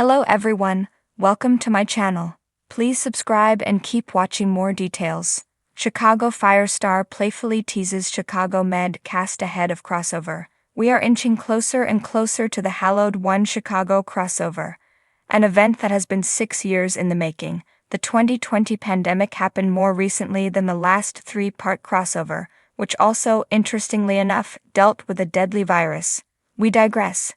Hello everyone, welcome to my channel. Please subscribe and keep watching more details. Chicago Fire star Playfully teases Chicago Med cast ahead of crossover. We are inching closer and closer to the hallowed One Chicago crossover, an event that has been 6 years in the making. The 2020 pandemic happened more recently than the last 3-part crossover, which also, interestingly enough, dealt with a deadly virus. We digress.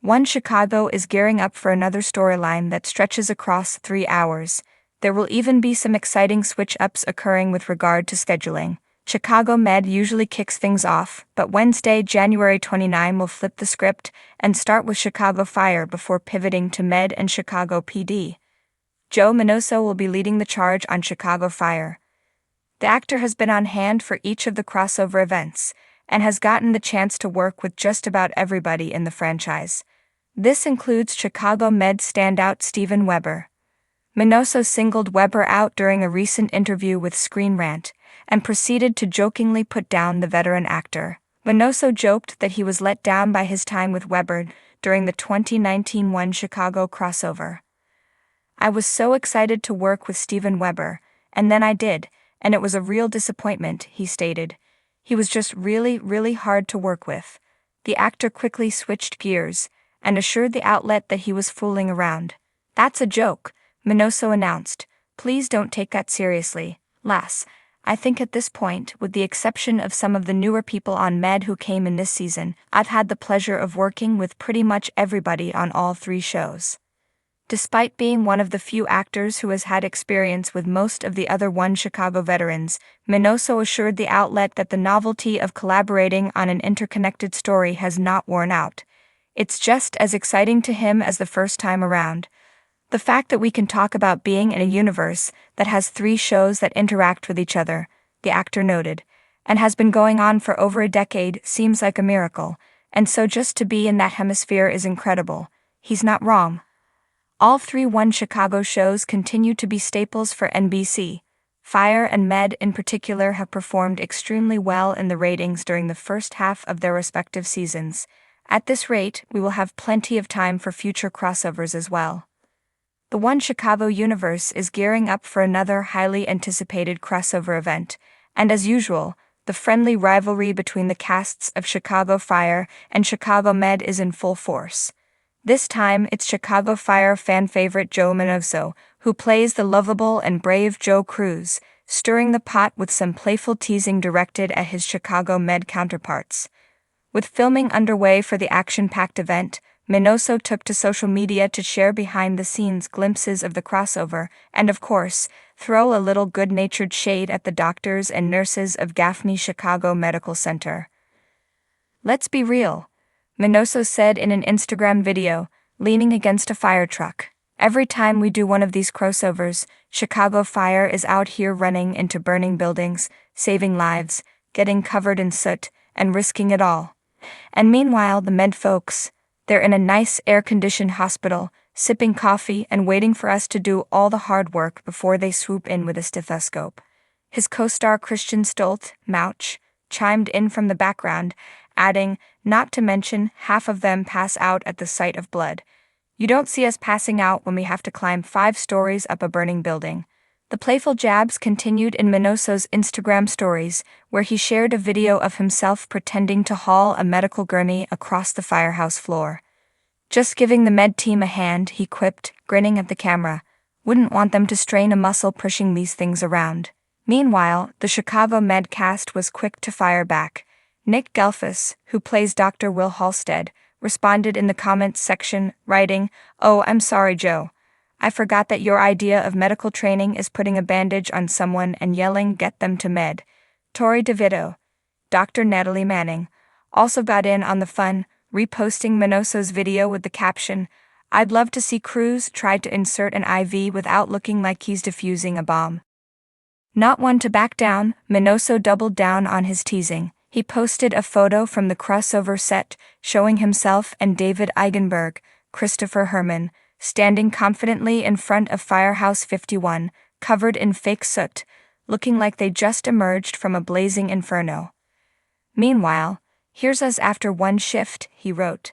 One Chicago is gearing up for another storyline that stretches across 3 hours. There will even be some exciting switch-ups occurring with regard to scheduling. Chicago Med usually kicks things off, but Wednesday, January 29 will flip the script and start with Chicago Fire before pivoting to Med and Chicago PD. Joe Minoso will be leading the charge on Chicago Fire. The actor has been on hand for each of the crossover events, and has gotten the chance to work with just about everybody in the franchise. This includes Chicago Med standout Steven Weber. Minoso singled Weber out during a recent interview with Screen Rant, and proceeded to jokingly put down the veteran actor. Minoso joked that he was let down by his time with Weber during the 2019 One Chicago crossover. "I was so excited to work with Steven Weber, and then I did, and it was a real disappointment," he stated. "He was just really hard to work with." The actor quickly switched gears, and assured the outlet that he was fooling around. "That's a joke," Minoso announced. "Please don't take that seriously, lass. I think at this point, with the exception of some of the newer people on Med who came in this season, I've had the pleasure of working with pretty much everybody on all 3 shows." Despite being one of the few actors who has had experience with most of the other One Chicago veterans, Minoso assured the outlet that the novelty of collaborating on an interconnected story has not worn out. It's just as exciting to him as the first time around. "The fact that we can talk about being in a universe that has 3 shows that interact with each other," the actor noted, "and has been going on for over a decade seems like a miracle, and so just to be in that hemisphere is incredible." He's not wrong. All 3 One Chicago shows continue to be staples for NBC. Fire and Med in particular have performed extremely well in the ratings during the first half of their respective seasons. At this rate, we will have plenty of time for future crossovers as well. The One Chicago universe is gearing up for another highly anticipated crossover event, and as usual, the friendly rivalry between the casts of Chicago Fire and Chicago Med is in full force. This time, it's Chicago Fire fan favorite Joe Minoso, who plays the lovable and brave Joe Cruz, stirring the pot with some playful teasing directed at his Chicago Med counterparts. With filming underway for the action-packed event, Minoso took to social media to share behind-the-scenes glimpses of the crossover and, of course, throw a little good-natured shade at the doctors and nurses of Gaffney Chicago Medical Center. "Let's be real," Minoso said in an Instagram video, leaning against a fire truck. "Every time we do one of these crossovers, Chicago Fire is out here running into burning buildings, saving lives, getting covered in soot, and risking it all. And meanwhile, the Med folks, they're in a nice air-conditioned hospital, sipping coffee and waiting for us to do all the hard work before they swoop in with a stethoscope." His co-star Christian Stolt, Mouch, chimed in from the background, adding, "Not to mention, half of them pass out at the sight of blood. You don't see us passing out when we have to climb 5 stories up a burning building." The playful jabs continued in Minoso's Instagram stories, where he shared a video of himself pretending to haul a medical gurney across the firehouse floor. "Just giving the Med team a hand," he quipped, grinning at the camera. "Wouldn't want them to strain a muscle pushing these things around." Meanwhile, the Chicago Med cast was quick to fire back. Nick Gelfus, who plays Dr. Will Halstead, responded in the comments section, writing, "Oh, I'm sorry, Joe. I forgot that your idea of medical training is putting a bandage on someone and yelling, 'Get them to Med.'" Tori DeVito, Dr. Natalie Manning, also got in on the fun, reposting Minoso's video with the caption, "I'd love to see Cruz try to insert an IV without looking like he's defusing a bomb." Not one to back down, Minoso doubled down on his teasing. He posted a photo from the crossover set showing himself and David Eigenberg, Christopher Herman, standing confidently in front of Firehouse 51, covered in fake soot, looking like they just emerged from a blazing inferno. "Meanwhile, here's us after one shift," he wrote.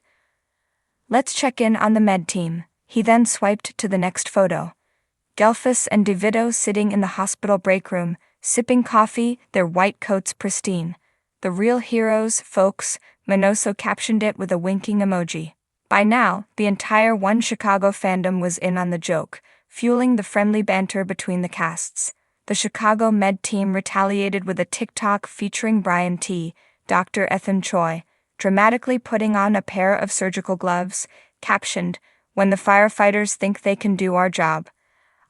"Let's check in on the Med team. He then swiped to the next photo. Gelfus and DeVito sitting in the hospital break room, sipping coffee, their white coats pristine. The real heroes, folks, Minoso captioned it with a winking emoji. By now, the entire One Chicago fandom was in on the joke, fueling the friendly banter between the casts. The Chicago Med team retaliated with a TikTok featuring Brian T., Dr. Ethan Choi, dramatically putting on a pair of surgical gloves, captioned, "When the firefighters think they can do our job."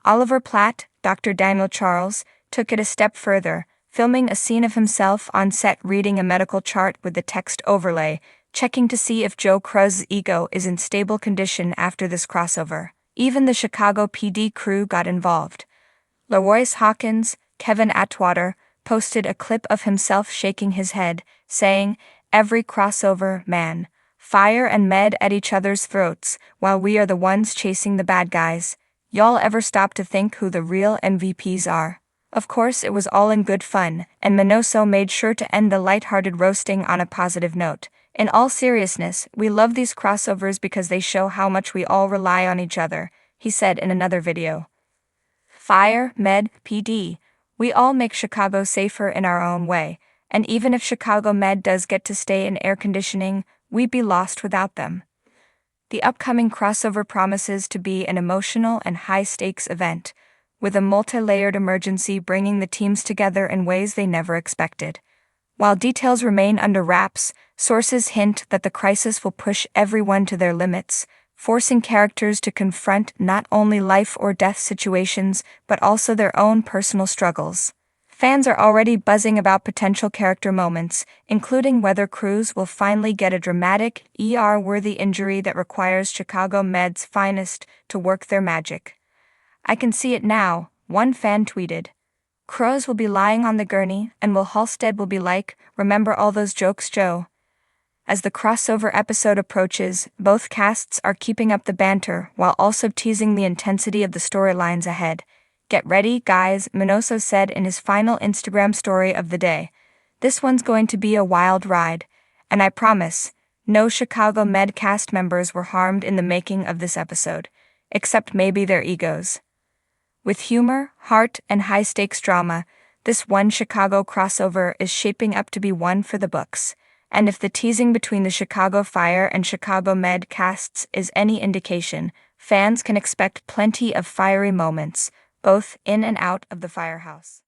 Oliver Platt, Dr. Daniel Charles, took it a step further, filming a scene of himself on set reading a medical chart with the text overlay, checking to see if Joe Cruz's ego is in stable condition after this crossover. Even the Chicago PD crew got involved. LaRoyce Hawkins, Kevin Atwater, posted a clip of himself shaking his head, saying, "Every crossover, man. Fire and med at each other's throats, while we are the ones chasing the bad guys. Y'all ever stop to think who the real MVPs are?" Of course, it was all in good fun, and Minoso made sure to end the lighthearted roasting on a positive note. "In all seriousness, we love these crossovers because they show how much we all rely on each other," he said in another video. Fire, Med, PD. We all make Chicago safer in our own way, and even if Chicago Med does get to stay in air conditioning, we'd be lost without them. The upcoming crossover promises to be an emotional and high-stakes event, with a multi-layered emergency bringing the teams together in ways they never expected. While details remain under wraps, sources hint that the crisis will push everyone to their limits, forcing characters to confront not only life or death situations but also their own personal struggles. Fans are already buzzing about potential character moments, including whether Cruz will finally get a dramatic, ER-worthy injury that requires Chicago Med's finest to work their magic. "I can see it now," one fan tweeted. "Cruz will be lying on the gurney, and Will Halstead will be like, 'Remember all those jokes, Joe?'" As the crossover episode approaches, both casts are keeping up the banter while also teasing the intensity of the storylines ahead. "Get ready, guys," Minoso said in his final Instagram story of the day. "This one's going to be a wild ride, and I promise, no Chicago Med cast members were harmed in the making of this episode, except maybe their egos." With humor, heart, and high-stakes drama, this One Chicago crossover is shaping up to be one for the books. And if the teasing between the Chicago Fire and Chicago Med casts is any indication, fans can expect plenty of fiery moments, both in and out of the firehouse.